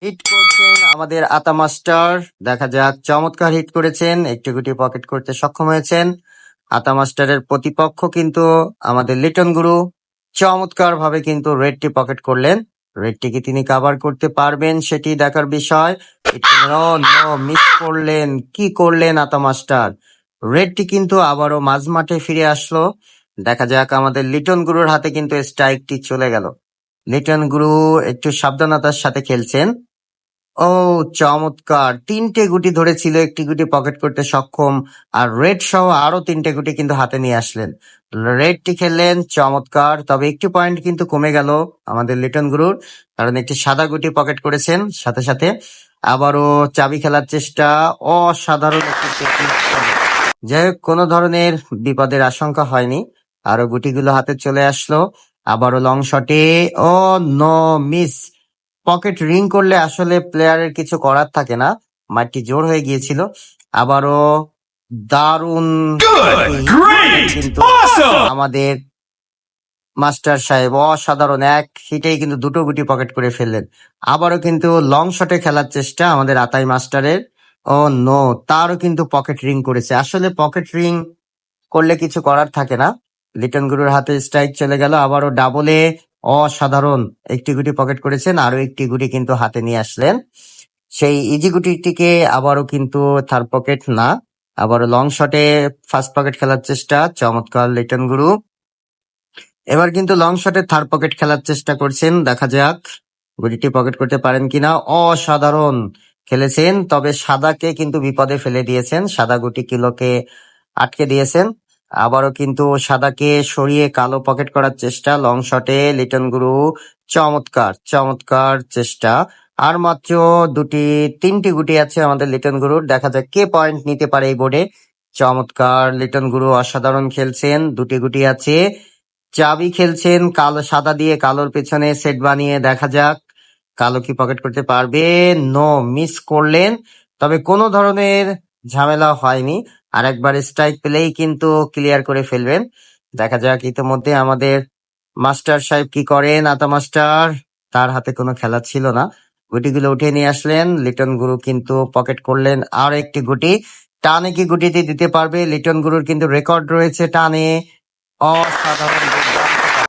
Hit করছেন আমাদের আতা master. দেখা যাক, চমৎকার হিট করেছেন, একটি গুটি পকেট করতে সক্ষম হয়েছেন। আতা মাস্টারের প্রতিপক্ষ কিন্তু আমাদের লিটন গুরু চমৎকার ভাবে কিন্তু রেডটি পকেট করলেন। রেডটি কি তিনি কাভার করতে পারবেন সেটি দেখার বিষয়। মিস করলেন, কি করলেন আতা মাস্টার। রেডটি কিন্তু আবারও মাঝ মাঠে ফিরে আসলো। দেখা যাক, আমাদের লিটন গুরুর হাতে কিন্তু স্ট্রাইকটি চলে গেল। লিটন গুরু একটু সাবধানতার সাথে খেলছেন। ও চমৎকার, তিনটে গুটি ধরেছিল, একটি গুটি পকেট করতে সক্ষম, আর রেড সহ আরো তিনটে গুটি কিন্তু হাতে নিয়ে আসলেন। রেডটি খেললেন চমৎকার, তবে একটি পয়েন্ট কিন্তু কমে গেল আমাদের লিটন গুরুর, কারণ একটি সাদা গুটি পকেট করেছেন। সাথে সাথে আবারও চাবি খেলার চেষ্টা, অসাধারণ একটি টেকনিক। যাই হোক, কোনো ধরনের বিপদের আশঙ্কা হয়নি, আরো গুটিগুলো হাতে চলে আসলো। আবারও লং শটে, ও নো, মিস। পকেট রিং করলে আসলে প্লেয়ারের কিছু করার থাকে না, মাঠটি জোর হয়ে গিয়েছিল। আবারও দারুণ কিন্তু আমাদের মাস্টার সাহেব অসাধারণ এক হিটেই কিন্তু দুটো গুটি পকেট করে ফেললেন। আবারও কিন্তু লং শটে খেলার চেষ্টা আমাদের আতাই মাস্টারের। ও নো, তারও কিন্তু পকেট রিং করেছে। আসলে পকেট রিং করলে কিছু করার থাকে না। লিটন গুরুর হাতে স্ট্রাইক চলে গেল। আবারও ডাবলে অসাধারণ একটি গুটি পকেট করেছেন, আরো একটি গুটি কিন্তু হাতে নিয়ে আসলেন। সেই ইজি গুটিটিকে আবারও কিন্তু থার্ড পকেট না, আবারও লং শটে ফার্স্ট পকেট খেলার চেষ্টা, চমৎকার লিটন গুরু। এবার কিন্তু লং শটে থার্ড পকেট খেলার চেষ্টা করছেন, দেখা যাক গুটিটি পকেট করতে পারেন কিনা। অসাধারণ খেলেছেন, তবে সাদাকে কিন্তু বিপদে ফেলে দিয়েছেন, সাদা গুটি কিলোকে আটকে দিয়েছেন। আবারও কিন্তু সাদাকে সরিয়ে কালো পকেট করার চেষ্টা লং শটে লিটন গুরু। চমৎকার চমৎকার চেষ্টা। আর মাত্র তিনটি গুটি আছে আমাদের লিটন গুরুর, দেখা যাক কে পয়েন্ট নিতে পারে এই বোর্ডে। চমৎকার, লিটন গুরু অসাধারণ খেলছেন, দুটি গুটি আছে। চাবি খেলছেন কালো সাদা দিয়ে, কালোর পেছনে সেট বানিয়ে, দেখা যাক কালো কি পকেট করতে পারবে। নো, মিস করলেন, তবে কোনো ধরনের ঝামেলা হয়নি। আর একবার স্ট্রাইক পেলেই কিন্তু ক্লিয়ার করে ফেলবেন। দেখা যাক ইতিমধ্যে আমাদের মাস্টার সাহেব কি করেন। আতা মাস্টার, তার হাতে কোনো খেলা ছিল না, গুটিগুলো উঠিয়ে নিয়ে আসলেন। লিটন গুরু কিন্তু পকেট করলেন আর একটি গুটি। টানে কি গুটিতে দিতে পারবে? লিটন গুরুর কিন্তু রেকর্ড রয়েছে টানে, অসাধারণ